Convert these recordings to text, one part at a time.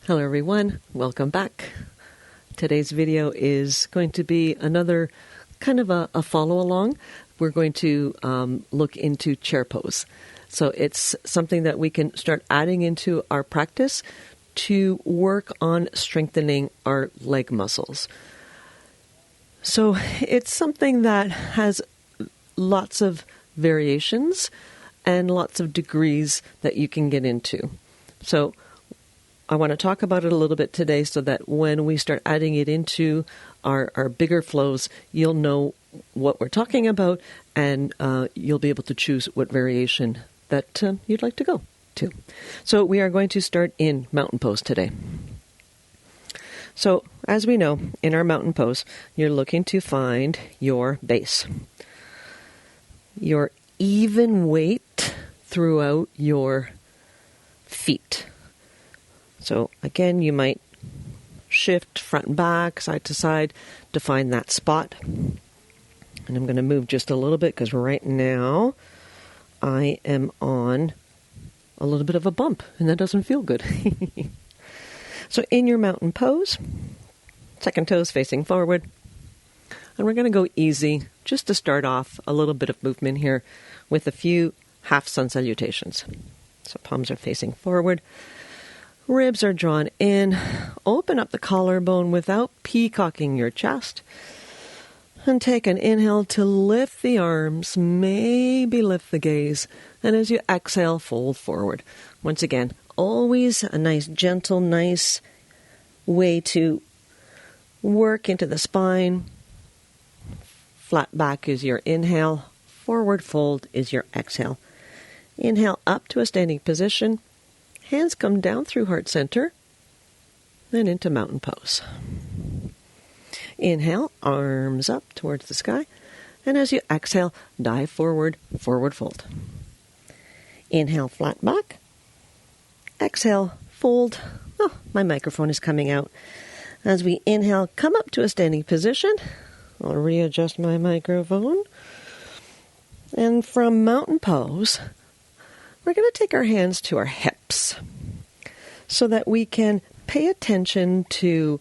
Hello everyone, welcome back. Today's video is going to be another kind of a follow along. We're going to look into chair pose. So it's something that we can start adding into our practice to work on strengthening our leg muscles. So it's something that has lots of variations and lots of degrees that you can get into. So I want to talk about it a little bit today so that when we start adding it into our bigger flows, you'll know what we're talking about and you'll be able to choose what variation that you'd like to go to. So we are going to start in mountain pose today. So as we know, in our mountain pose, you're looking to find your base, your even weight throughout your feet. So again, you might shift front and back, side to side to find that spot. And I'm going to move just a little bit because right now I am on a little bit of a bump and that doesn't feel good. So in your mountain pose, second toes facing forward. And we're going to go easy just to start off a little bit of movement here with a few half sun salutations. So palms are facing forward. Ribs are drawn in. Open up the collarbone without peacocking your chest. And take an inhale to lift the arms, maybe lift the gaze. And as you exhale, fold forward. Once again, always a nice, gentle, nice way to work into the spine. Flat back is your inhale. Forward fold is your exhale. Inhale up to a standing position. Hands come down through heart center, then into mountain pose. Inhale, arms up towards the sky, and as you exhale, dive forward, forward fold. Inhale, flat back. Exhale, fold. Oh, my microphone is coming out. As we inhale, come up to a standing position. I'll readjust my microphone. And from mountain pose, we're going to take our hands to our hips so that we can pay attention to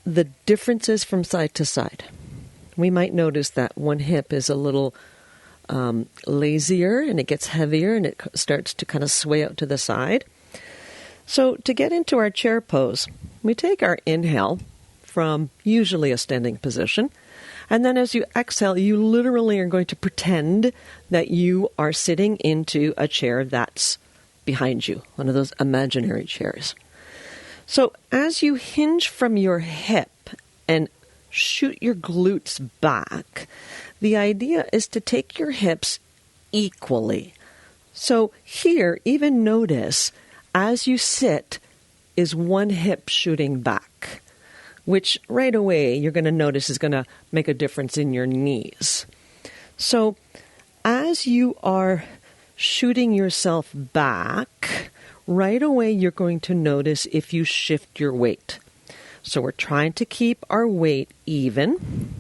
the differences from side to side. We might notice that one hip is a little lazier and it gets heavier and it starts to kind of sway out to the side. So to get into our chair pose, we take our inhale from usually a standing position. And then as you exhale, you literally are going to pretend that you are sitting into a chair that's behind you, one of those imaginary chairs. So as you hinge from your hip and shoot your glutes back, the idea is to take your hips equally. So here, even notice, as you sit, is one hip shooting back, which right away you're going to notice is going to make a difference in your knees. So as you are shooting yourself back, right away you're going to notice if you shift your weight. So we're trying to keep our weight even.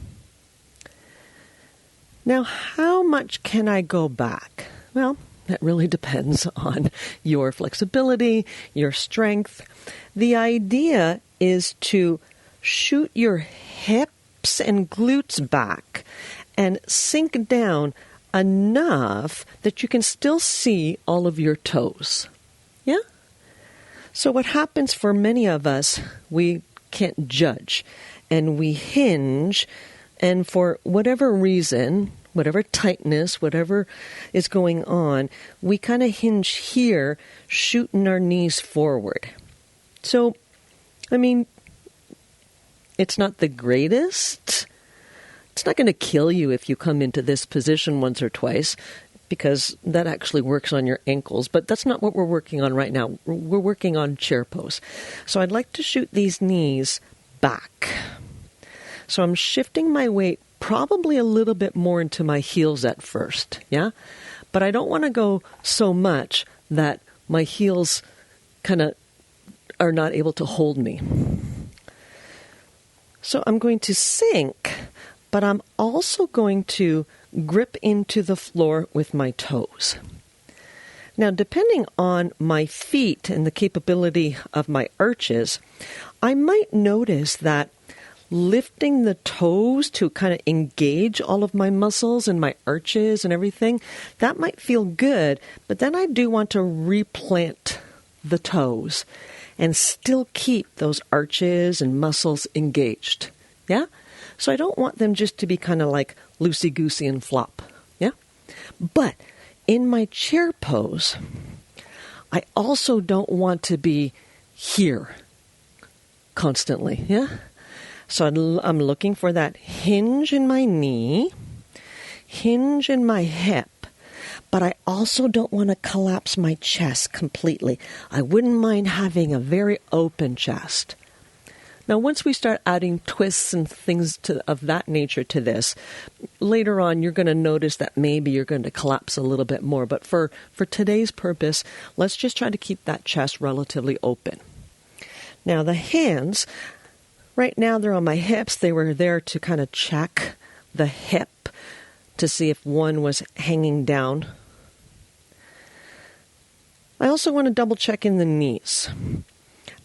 Now, how much can I go back? Well, that really depends on your flexibility, your strength. The idea is to shoot your hips and glutes back and sink down enough that you can still see all of your toes. Yeah? So what happens for many of us, we can't judge and we hinge, and for whatever reason, whatever tightness, whatever is going on, we kind of hinge here, shooting our knees forward. So, I mean, it's not the greatest. It's not going to kill you if you come into this position once or twice, because that actually works on your ankles. But that's not what we're working on right now. We're working on chair pose. So I'd like to shoot these knees back. So I'm shifting my weight probably a little bit more into my heels at first, yeah? But I don't want to go so much that my heels kind of are not able to hold me. So I'm going to sink, but I'm also going to grip into the floor with my toes. Now, depending on my feet and the capability of my arches, I might notice that lifting the toes to kind of engage all of my muscles and my arches and everything, that might feel good, but then I do want to replant the toes and still keep those arches and muscles engaged. Yeah? So I don't want them just to be kind of like loosey-goosey and flop. Yeah? But in my chair pose, I also don't want to be here constantly. Yeah? So I'm looking for that hinge in my knee, hinge in my hip, but I also don't want to collapse my chest completely. I wouldn't mind having a very open chest. Now, once we start adding twists and things of that nature to this, later on you're going to notice that maybe you're going to collapse a little bit more. But for today's purpose, let's just try to keep that chest relatively open. Now, the hands, right now they're on my hips. They were there to kind of check the hip to see if one was hanging down. I also want to double check in the knees.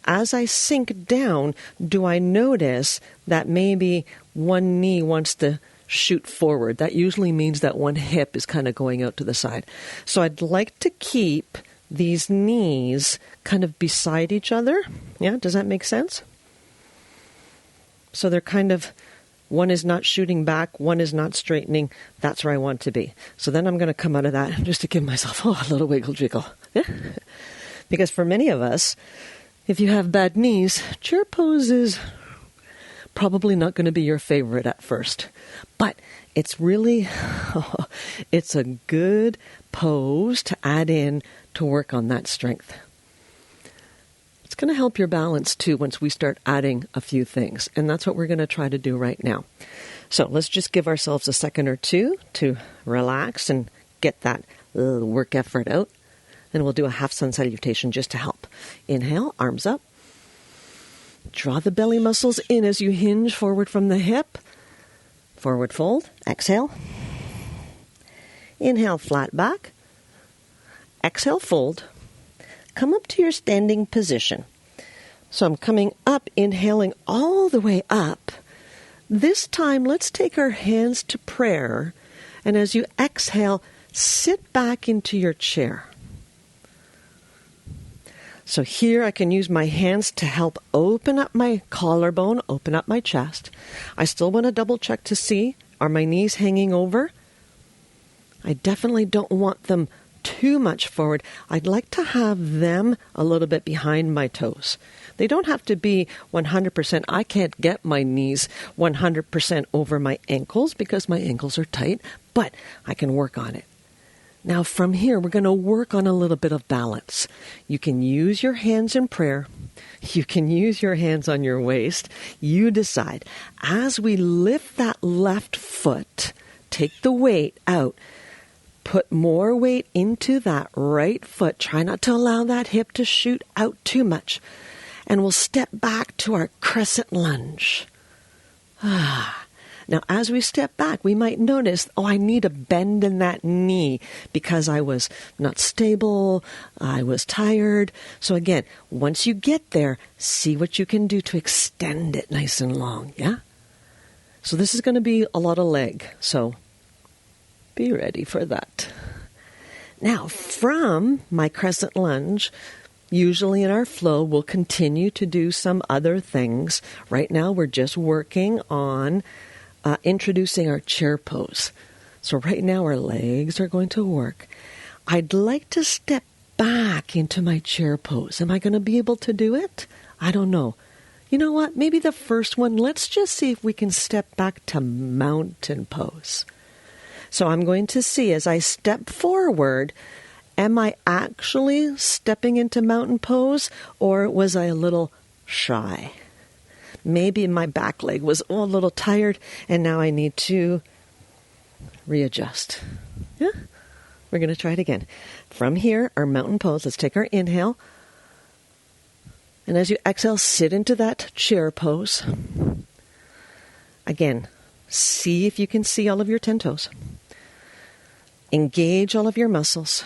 As I sink down, do I notice that maybe one knee wants to shoot forward? That usually means that one hip is kind of going out to the side. So I'd like to keep these knees kind of beside each other. Yeah, does that make sense? So they're kind of, one is not shooting back, one is not straightening. That's where I want to be. So then I'm going to come out of that just to give myself a little wiggle jiggle. Yeah? Because for many of us, if you have bad knees, chair pose is probably not going to be your favorite at first. But it's really, it's a good pose to add in to work on that strength. It's going to help your balance too once we start adding a few things. And that's what we're going to try to do right now. So let's just give ourselves a second or two to relax and get that work effort out. And we'll do a half sun salutation just to help. Inhale, arms up. Draw the belly muscles in as you hinge forward from the hip. Forward fold. Exhale. Inhale, flat back. Exhale, fold. Come up to your standing position. So I'm coming up, inhaling all the way up. This time, let's take our hands to prayer. And as you exhale, sit back into your chair. So here I can use my hands to help open up my collarbone, open up my chest. I still want to double check to see, are my knees hanging over? I definitely don't want them too much forward. I'd like to have them a little bit behind my toes. They don't have to be 100%. I can't get my knees 100% over my ankles because my ankles are tight, but I can work on it. Now from here, we're going to work on a little bit of balance. You can use your hands in prayer. You can use your hands on your waist. You decide. As we lift that left foot, take the weight out. Put more weight into that right foot. Try not to allow that hip to shoot out too much. And we'll step back to our crescent lunge. Now, as we step back, we might notice, I need a bend in that knee because I was not stable, I was tired. So again, once you get there, see what you can do to extend it nice and long, yeah? So this is going to be a lot of leg, so be ready for that. Now, from my crescent lunge, usually in our flow, we'll continue to do some other things. Right now, we're just working on introducing our chair pose. So right now our legs are going to work. I'd like to step back into my chair pose. Am I going to be able to do it? I don't know. You know what? Maybe the first one, let's just see if we can step back to mountain pose. So I'm going to see as I step forward, am I actually stepping into mountain pose or was I a little shy? Maybe my back leg was a little tired and now I need to readjust. Yeah? We're going to try it again. From here, our mountain pose, let's take our inhale. And as you exhale, sit into that chair pose. Again, see if you can see all of your 10 toes. Engage all of your muscles.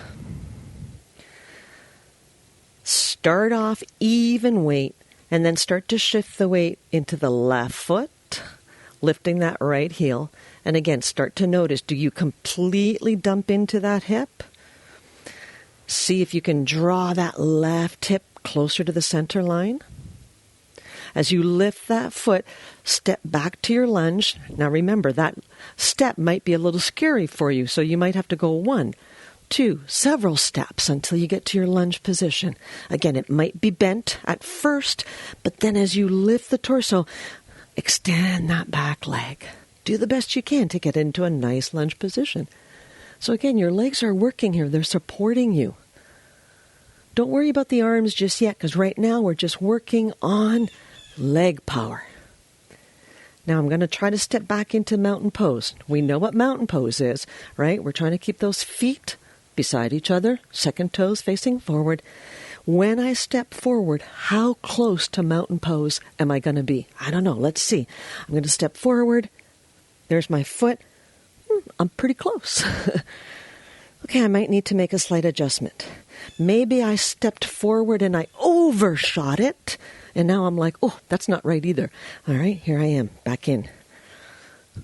Start off even weight and then start to shift the weight into the left foot, lifting that right heel. And again, start to notice, do you completely dump into that hip? See if you can draw that left hip closer to the center line. As you lift that foot, step back to your lunge. Now remember, that step might be a little scary for you, so you might have to go 1, 2, several steps until you get to your lunge position. Again, it might be bent at first, but then as you lift the torso, extend that back leg. Do the best you can to get into a nice lunge position. So again, your legs are working here. They're supporting you. Don't worry about the arms just yet, because right now we're just working on leg power. Now I'm going to try to step back into mountain pose. We know what mountain pose is, right? We're trying to keep those feet beside each other, second toes facing forward. When I step forward, how close to mountain pose am I going to be? I don't know. Let's see. I'm going to step forward. There's my foot. I'm pretty close. Okay, I might need to make a slight adjustment. Maybe I stepped forward and I overshot it. And now I'm like, oh, that's not right either. All right, here I am, back in.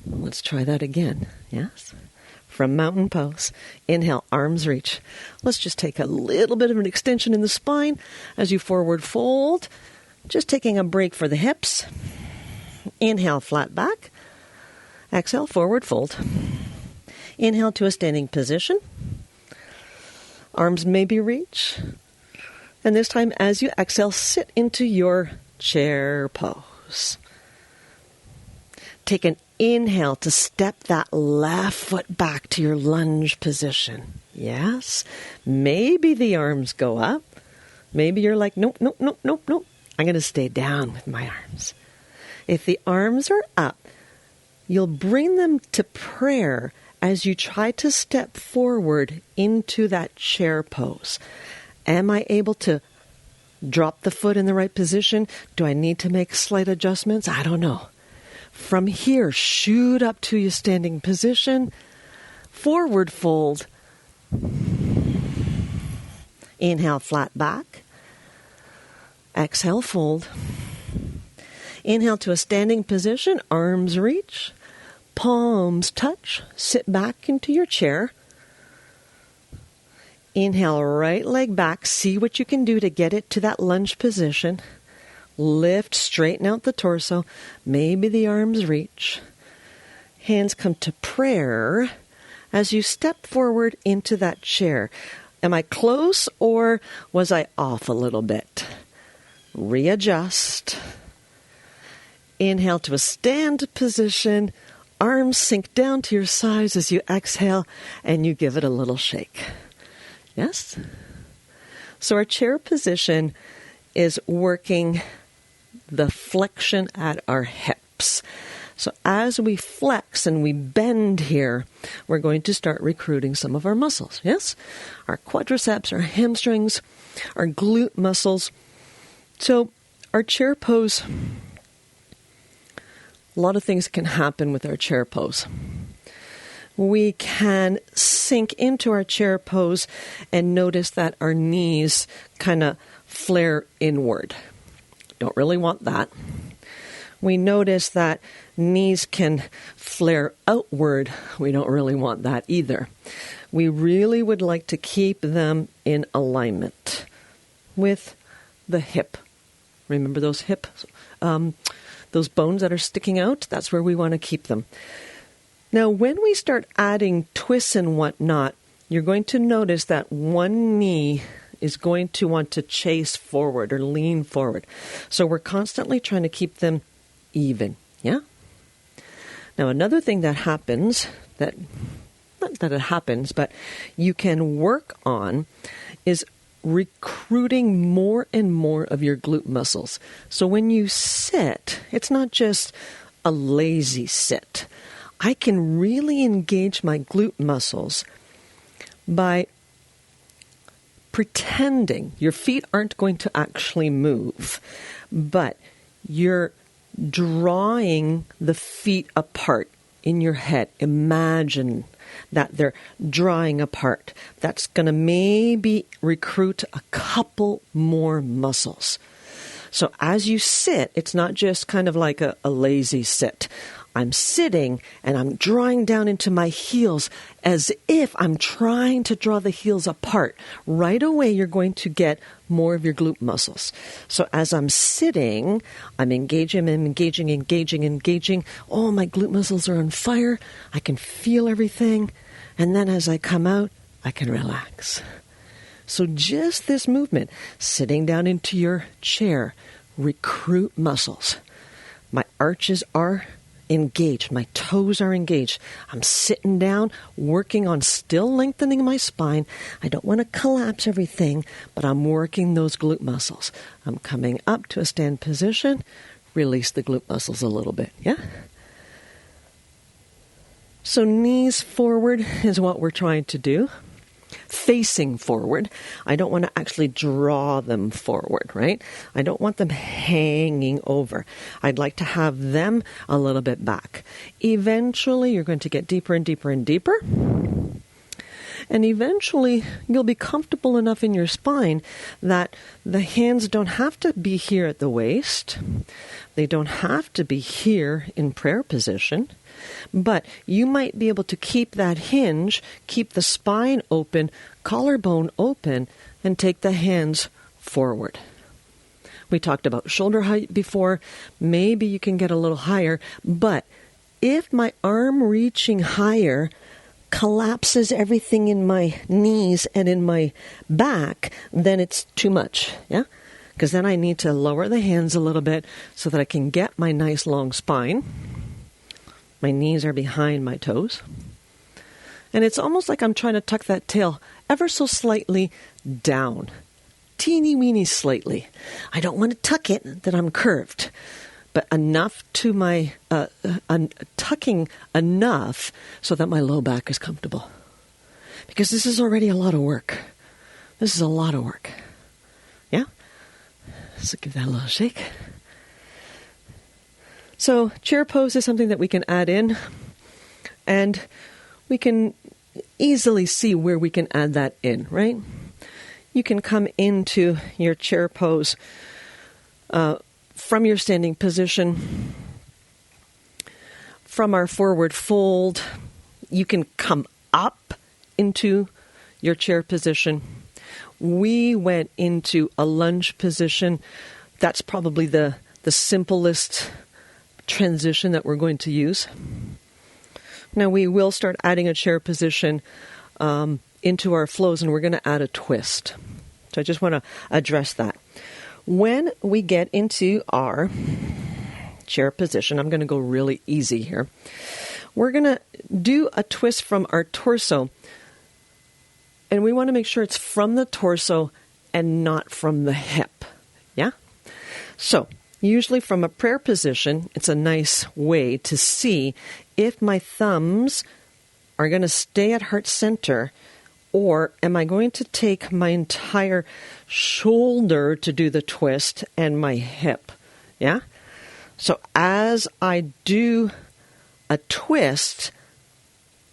Let's try that again. Yes? From mountain pose. Inhale, arms reach. Let's just take a little bit of an extension in the spine as you forward fold. Just taking a break for the hips. Inhale, flat back. Exhale, forward fold. Inhale to a standing position. Arms maybe reach. And this time, as you exhale, sit into your chair pose. Take an inhale to step that left foot back to your lunge position. Yes. Maybe the arms go up. Maybe you're like, nope. I'm going to stay down with my arms. If the arms are up, you'll bring them to prayer as you try to step forward into that chair pose. Am I able to drop the foot in the right position? Do I need to make slight adjustments? I don't know. From here, shoot up to your standing position. Forward fold. Inhale, flat back. Exhale, fold. Inhale to a standing position. Arms reach. Palms touch. Sit back into your chair. Inhale, right leg back. See what you can do to get it to that lunge position. Lift, straighten out the torso. Maybe the arms reach. Hands come to prayer as you step forward into that chair. Am I close or was I off a little bit? Readjust. Inhale to a stand position. Arms sink down to your sides as you exhale and you give it a little shake. Yes? So our chair position is working the flexion at our hips. So as we flex and we bend here, we're going to start recruiting some of our muscles. Yes? Our quadriceps, our hamstrings, our glute muscles. So our chair pose, a lot of things can happen with our chair pose. We can sink into our chair pose and notice that our knees kind of flare inward. Don't really want that. We notice that knees can flare outward. We don't really want that either. We really would like to keep them in alignment with the hip. Remember those hip, those bones that are sticking out? That's where we want to keep them. Now, when we start adding twists and whatnot, you're going to notice that one knee is going to want to chase forward or lean forward. So we're constantly trying to keep them even, yeah? Now, another thing that happens, not that it happens, but you can work on is recruiting more and more of your glute muscles. So when you sit, it's not just a lazy sit. I can really engage my glute muscles by pretending your feet aren't going to actually move, but you're drawing the feet apart in your head. Imagine that they're drawing apart. That's going to maybe recruit a couple more muscles. So as you sit, it's not just kind of like a lazy sit. I'm sitting and I'm drawing down into my heels as if I'm trying to draw the heels apart. Right away, you're going to get more of your glute muscles. So as I'm sitting, I'm engaging. Oh, my glute muscles are on fire. I can feel everything. And then as I come out, I can relax. So just this movement, sitting down into your chair, recruit muscles. My arches are engaged. My toes are engaged. I'm sitting down, working on still lengthening my spine. I don't want to collapse everything, but I'm working those glute muscles. I'm coming up to a stand position. Release the glute muscles a little bit. Yeah? So knees forward is what we're trying to do. Facing forward. I don't want to actually draw them forward, right? I don't want them hanging over. I'd like to have them a little bit back. Eventually, you're going to get deeper and deeper and deeper. And eventually, you'll be comfortable enough in your spine that the hands don't have to be here at the waist. They don't have to be here in prayer position. But you might be able to keep that hinge, keep the spine open, collarbone open, and take the hands forward. We talked about shoulder height before. Maybe you can get a little higher. But if my arm reaching higher collapses everything in my knees and in my back, then it's too much. Yeah? Because then I need to lower the hands a little bit so that I can get my nice long spine. My knees are behind my toes. And it's almost like I'm trying to tuck that tail ever so slightly down. Teeny weeny slightly. I don't want to tuck it that I'm curved. But enough to my, tucking enough so that my low back is comfortable. Because this is already a lot of work. This is a lot of work. Yeah? So give that a little shake. So chair pose is something that we can add in, and we can easily see where we can add that in, right? You can come into your chair pose from your standing position, from our forward fold. You can come up into your chair position. We went into a lunge position. That's probably the simplest transition that we're going to use. Now we will start adding a chair position into our flows, and we're going to add a twist. So I just want to address that. When we get into our chair position, I'm going to go really easy here. We're going to do a twist from our torso, and we want to make sure it's from the torso and not from the hip. Yeah? So usually from a prayer position, it's a nice way to see if my thumbs are going to stay at heart center, or am I going to take my entire shoulder to do the twist and my hip. Yeah? So as I do a twist,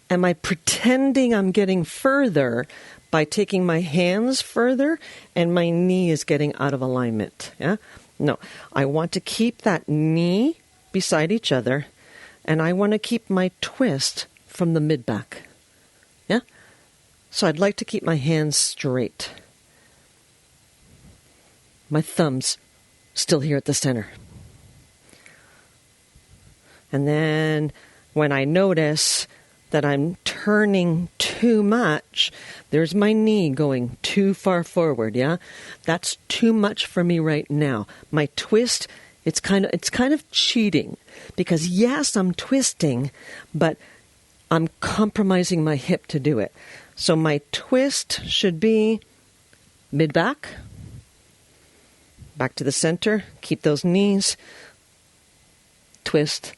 am I pretending I'm getting further by taking my hands further and my knee is getting out of alignment? Yeah? No, I want to keep that knee beside each other, and I want to keep my twist from the mid-back. Yeah? So I'd like to keep my hands straight. My thumbs still here at the center. And then when I notice that I'm turning too much, there's my knee going too far forward, yeah? That's too much for me right now. My twist, it's kind of cheating, because yes, I'm twisting, but I'm compromising my hip to do it. So my twist should be mid-back, back to the center, keep those knees, twist,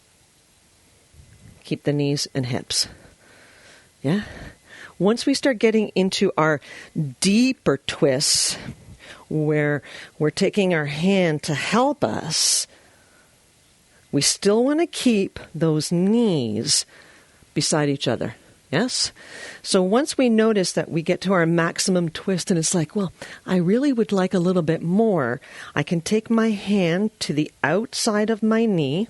keep the knees and hips. Yeah? Once we start getting into our deeper twists, where we're taking our hand to help us, we still want to keep those knees beside each other. Yes? So once we notice that we get to our maximum twist and it's like, well, I really would like a little bit more, I can take my hand to the outside of my knee.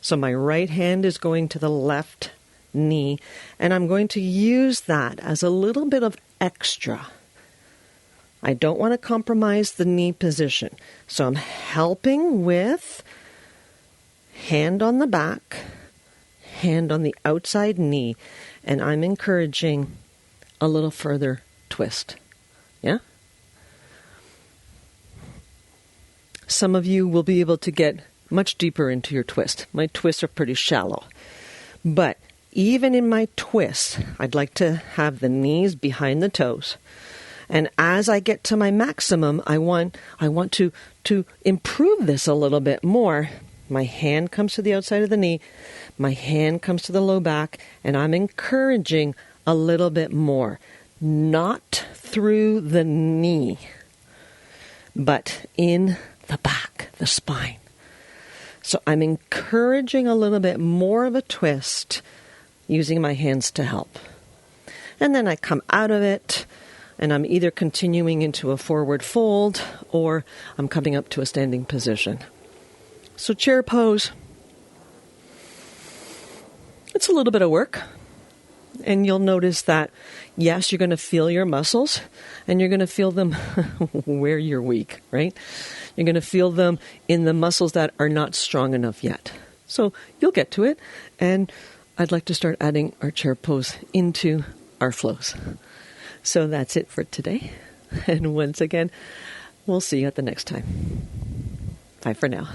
So my right hand is going to the left knee, and I'm going to use that as a little bit of extra. I don't want to compromise the knee position. So I'm helping with hand on the back, hand on the outside knee, and I'm encouraging a little further twist. Yeah? Some of you will be able to get much deeper into your twist. My twists are pretty shallow. But even in my twist, I'd like to have the knees behind the toes. And as I get to my maximum, I want to improve this a little bit more. My hand comes to the outside of the knee, my hand comes to the low back, and I'm encouraging a little bit more. Not through the knee, but in the back, the spine. So I'm encouraging a little bit more of a twist using my hands to help. And then I come out of it, and I'm either continuing into a forward fold or I'm coming up to a standing position. So chair pose. It's a little bit of work. And you'll notice that, yes, you're going to feel your muscles, and you're going to feel them where you're weak, right? You're going to feel them in the muscles that are not strong enough yet. So you'll get to it, and I'd like to start adding our chair pose into our flows. So that's it for today. And once again, we'll see you at the next time. Bye for now.